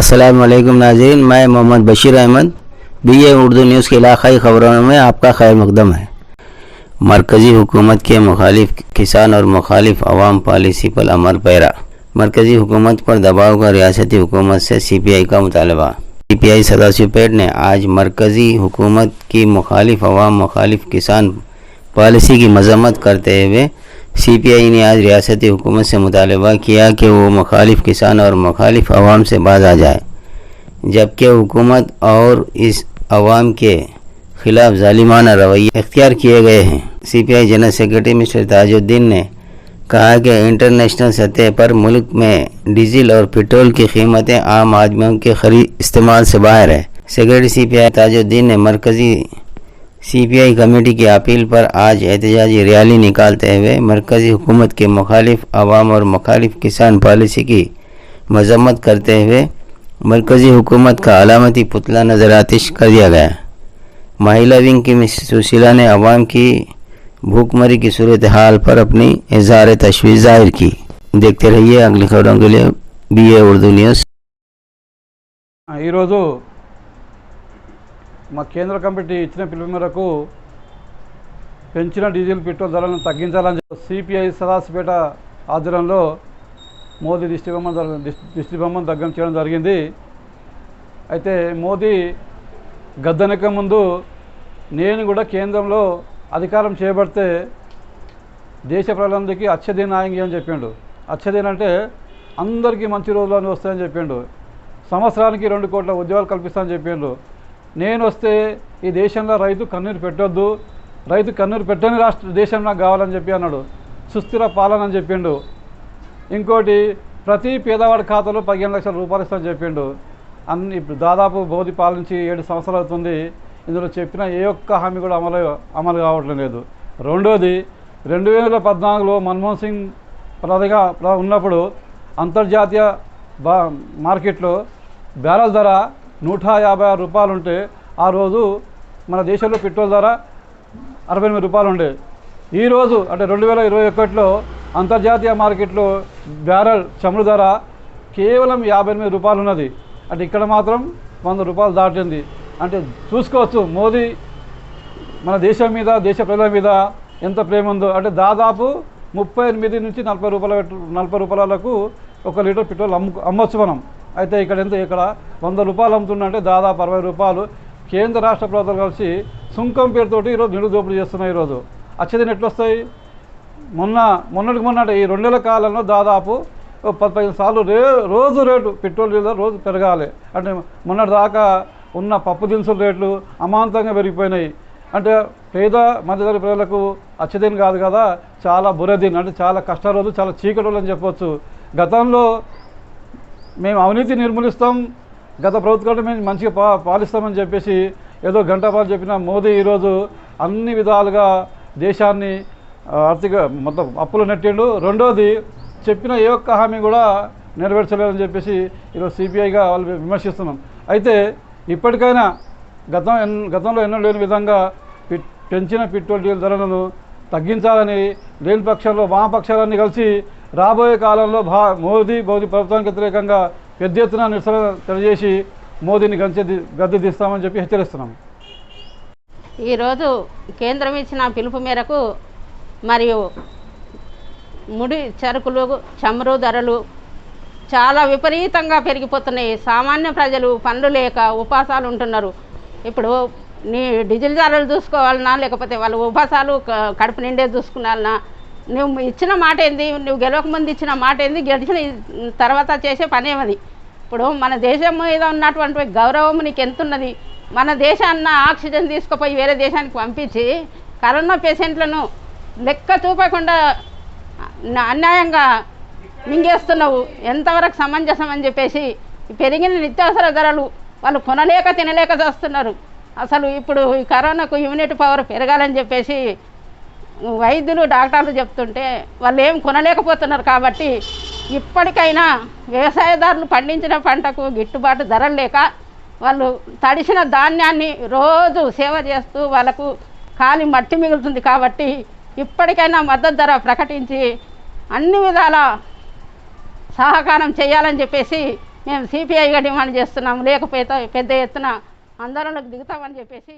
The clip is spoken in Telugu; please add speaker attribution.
Speaker 1: अस्सलाम वालेकुम नाज़रीन, मैं मोहम्मद बशीर अहमद BA उर्दू न्यूज़ के इलाक़ाई ख़बरों में आपका खैर मक़दम है। मरकज़ी हुकूमत के मुखालिफ किसान और मुखालिफ अवाम पॉलिसी पर अमल पैरा। मरकज़ी हुकूमत पर दबाव का रियासती हुकूमत से CPI का मुतालबा। CPI सदाशिवपेट ने आज मरकज़ी हुकूमत की मुखालिफ अवाम मुखालिफ किसान पॉलिसी की मज़म्मत करते हुए CPI ने आज रियासती हुकूमत से मुतालबा किया कि वो मुखालिफ किसान और मुखालिफ अवाम से बाज आ जाए, जबकि हुकूमत और इस अवाम के ख़िलाफ़ ज़ालिमाना रवैये इख्तियार किए गए हैं। CPI general secretary mister Tajuddin ने कहा कि इंटरनेशनल सतह पर मुल्क में डीजल और पेट्रोल की कीमतें आम आदमियों के खरीद इस्तेमाल से बाहर है। सेक्रेटरी CPI ताजुद्दीन ने मरकज़ी CPI कमेटी की अपील पर आज एहतजाजी रैली निकालते हुए मरकज़ी हुकूमत के मुखालिफ अवाम और मुखालिफ किसान पॉलिसी की मज़म्मत करते हुए मरकज़ी हुकूमत का अलामती पुतला नज़र आतिश कर दिया गया। महिला विंग की मिस सुशीला ने अवाम की भूखमरी की सूरत हाल पर अपनी इज़हार तशवीश जाहिर की। देखते रहिए अगली खबरों के लिए BA उर्दू न्यूज़।
Speaker 2: మా కేంద్ర కమిటీ ఇచ్చిన పిలుపు మేరకు పెంచిన డీజిల్ పెట్రోల్ ధరలను తగ్గించాలని CPI సదాశివపేట ఆధ్వర్యంలో మోదీ దిష్టి బొమ్మను దగ్గర చేయడం జరిగింది. అయితే మోదీ గద్దెనెక్క ముందు నేను కూడా కేంద్రంలో అధికారం చేపడితే దేశ ప్రజలందరికీ అచ్చదిన్ ఆయంగి అని చెప్పిండు. అచ్చదిన్ అంటే అందరికీ మంచి రోజులు వస్తాయని చెప్పిండు. సంవత్సరానికి 2 కోట్ల ఉద్యోగాలు కల్పిస్తానని చెప్పిండు. నేను వస్తే ఈ దేశంలో రైతు కన్నీరు పెట్టొద్దు, రైతు కన్నీరు పెట్టని దేశం నాకు కావాలని చెప్పి అన్నాడు. సుస్థిర పాలన అని చెప్పిండు. ఇంకోటి ప్రతి పేదవాడి ఖాతాలో 15 లక్షల రూపాయలు ఇస్తామని చెప్పిండు. ఇప్పుడు దాదాపు మోదీ పాలించి 7 సంవత్సరాలు అవుతుంది. ఇందులో చెప్పిన ఏ ఒక్క హామీ కూడా అమలు కావట్లేదు. రెండోది 2014లో మన్మోహన్ సింగ్ ప్రధానిగా ఉన్నప్పుడు అంతర్జాతీయ మార్కెట్లో బ్యారెల్ ధర 156 రూపాయలు ఉంటే ఆ రోజు మన దేశంలో పెట్రోల్ ధర 68 రూపాయలు ఉండే. ఈరోజు అంటే 2021లో అంతర్జాతీయ మార్కెట్లో బ్యారెల్ చమురు ధర కేవలం 58 రూపాయలు ఉన్నది. అంటే ఇక్కడ మాత్రం 100 రూపాయలు దాటింది. అంటే చూసుకోవచ్చు మోదీ మన దేశం మీద దేశ ప్రజల మీద ఎంత ప్రేమ ఉందో. అంటే దాదాపు 38 నుంచి 40 రూపాయలకు 1 లీటర్ పెట్రోల్ అమ్మొచ్చు మనం. అయితే ఇక్కడ 100 రూపాయలు అమ్ముతుందంటే దాదాపు 60 రూపాయలు. కేంద్ర రాష్ట్ర ప్రభుత్వాలు కలిసి సుంకం పేరుతోటి ఈరోజు నిలువ దోపిడీ చేస్తున్నాయి. ఈరోజు అచ్చదిన ఎట్లా వస్తాయి? మొన్నటికి అంటే ఈ 2 నెలల కాలంలో దాదాపు 15 సార్లు రోజు రేటు పెట్రోల్ డీజిల్ రోజు పెరగాలి. అంటే మొన్నటి దాకా ఉన్న పప్పు దినుసుల రేట్లు అమాంతంగా పెరిగిపోయినాయి. అంటే పేద మధ్యతరగతి ప్రజలకు అచ్చదిన కాదు కదా, చాలా బురదిన్, అంటే చాలా కష్ట రోజు, చాలా చీకటి రోజులు అని చెప్పవచ్చు. గతంలో మేము అవినీతి నిర్మూలిస్తాం, గత ప్రభుత్వాలు మేము మంచిగా పాలిస్తామని చెప్పేసి ఏదో గంటపాలు చెప్పిన మోదీ ఈరోజు అన్ని విధాలుగా దేశాన్ని ఆర్థిక మొత్తం అప్పులు నెట్టిండు. రెండోది చెప్పిన ఏ ఒక్క హామీ కూడా నెరవేర్చలేదని చెప్పేసి ఈరోజు CPIగా వాళ్ళు విమర్శిస్తున్నాం. అయితే ఇప్పటికైనా గతంలో ఎన్నో లేని విధంగా పెంచిన పెట్రోల్ డీజిల్ ధరలను తగ్గించాలని లేని పక్షంలో వామపక్షాలన్నీ కలిసి రాబోయే కాలంలో మోదీ ప్రభుత్వానికి వ్యతిరేకంగా పెద్ద ఎత్తున నిరసన తెలియజేసి మోదీని గద్దె తీస్తామని చెప్పి హెచ్చరిస్తున్నాం.
Speaker 3: ఈరోజు కేంద్రం ఇచ్చిన పిలుపు మేరకు మరియు ముడి సరుకులు చమురు ధరలు చాలా విపరీతంగా పెరిగిపోతున్నాయి. సామాన్య ప్రజలు పనులు లేక ఉపాసాలు ఉంటున్నారు. ఇప్పుడు నీ డీజిల్ ధరలు చూసుకోవాలన్నా లేకపోతే వాళ్ళు ఉపాసాలు కడుపు నిండే చూసుకోవాలన్నా నువ్వు ఇచ్చిన మాట ఏంది? నువ్వు గెలవకముందు ఇచ్చిన మాట ఏంది? గెలిచిన తర్వాత చేసే పనేమది? ఇప్పుడు మన దేశం మీద ఉన్నటువంటి గౌరవం నీకు ఎంత ఉన్నది? మన దేశాన్న ఆక్సిజన్ తీసుకుపోయి వేరే దేశానికి పంపించి కరోనా పేషెంట్లను లెక్క చూపకుండా అన్యాయంగా మింగేస్తున్నావు. ఎంతవరకు సమంజసం అని చెప్పేసి పెరిగిన నిత్యావసర ధరలు వాళ్ళు కొనలేక తినలేక చేస్తున్నారు. అసలు ఇప్పుడు ఈ కరోనాకు ఇమ్యూనిటీ పవర్ పెరగాలని చెప్పేసి వైద్యులు డాక్టర్లు చెప్తుంటే వాళ్ళు ఏం కొనలేకపోతున్నారు. కాబట్టి ఇప్పటికైనా వ్యవసాయదారులు పండించిన పంటకు గిట్టుబాటు ధరలు లేక వాళ్ళు తడిసిన ధాన్యాన్ని రోజు సేవ చేస్తూ వాళ్ళకు ఖాళీ మట్టి మిగులుతుంది. కాబట్టి ఇప్పటికైనా మద్దతు ధర ప్రకటించి అన్ని విధాల సహకారం చేయాలని చెప్పేసి మేము సిపిఐగా డిమాండ్ చేస్తున్నాము. లేకపోతే పెద్ద ఎత్తున ఆందోళనకు దిగుతామని చెప్పేసి